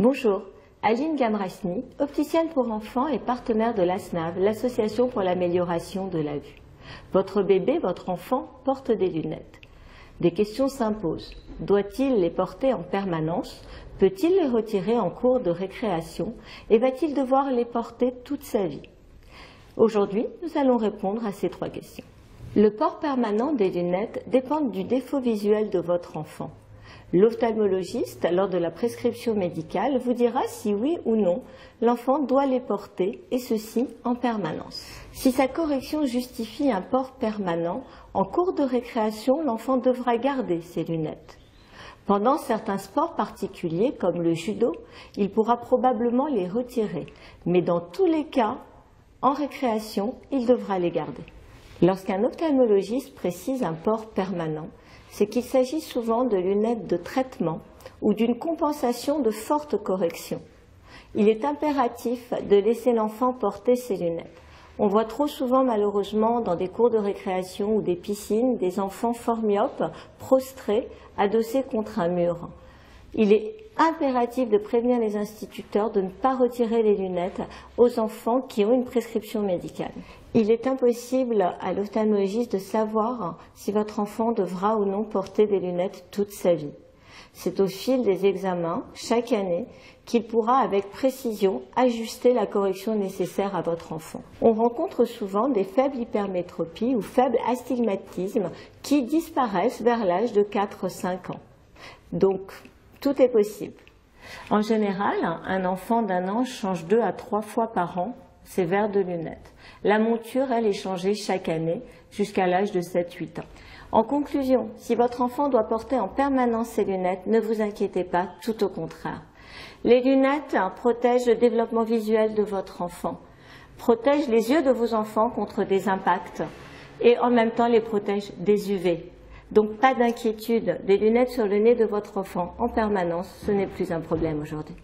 Bonjour, Aline Gamrasny, opticienne pour enfants et partenaire de l'ASNAV, l'Association pour l'amélioration de la vue. Votre bébé, votre enfant, porte des lunettes. Des questions s'imposent. Doit-il les porter en permanence? Peut-il les retirer en cours de récréation? Et va-t-il devoir les porter toute sa vie? Aujourd'hui, nous allons répondre à ces trois questions. Le port permanent des lunettes dépend du défaut visuel de votre enfant. L'ophtalmologiste, lors de la prescription médicale, vous dira si oui ou non l'enfant doit les porter, et ceci en permanence. Si sa correction justifie un port permanent, en cours de récréation, l'enfant devra garder ses lunettes. Pendant certains sports particuliers, comme le judo, il pourra probablement les retirer, mais dans tous les cas, en récréation, il devra les garder. Lorsqu'un ophtalmologiste précise un port permanent, c'est qu'il s'agit souvent de lunettes de traitement ou d'une compensation de forte correction. Il est impératif de laisser l'enfant porter ses lunettes. On voit trop souvent malheureusement dans des cours de récréation ou des piscines des enfants fort myopes, prostrés, adossés contre un mur. Il est impératif de prévenir les instituteurs de ne pas retirer les lunettes aux enfants qui ont une prescription médicale. Il est impossible à l'ophtalmologiste de savoir si votre enfant devra ou non porter des lunettes toute sa vie. C'est au fil des examens, chaque année, qu'il pourra avec précision ajuster la correction nécessaire à votre enfant. On rencontre souvent des faibles hypermétropies ou faibles astigmatismes qui disparaissent vers l'âge de 4-5 ans. Donc, tout est possible. En général, un enfant d'1 an change 2 à 3 fois par an ses verres de lunettes. La monture, elle, est changée chaque année jusqu'à l'âge de 7-8 ans. En conclusion, si votre enfant doit porter en permanence ses lunettes, ne vous inquiétez pas, tout au contraire. Les lunettes protègent le développement visuel de votre enfant, protègent les yeux de vos enfants contre des impacts et en même temps les protègent des UV. Donc pas d'inquiétude, des lunettes sur le nez de votre enfant en permanence, ce n'est plus un problème aujourd'hui.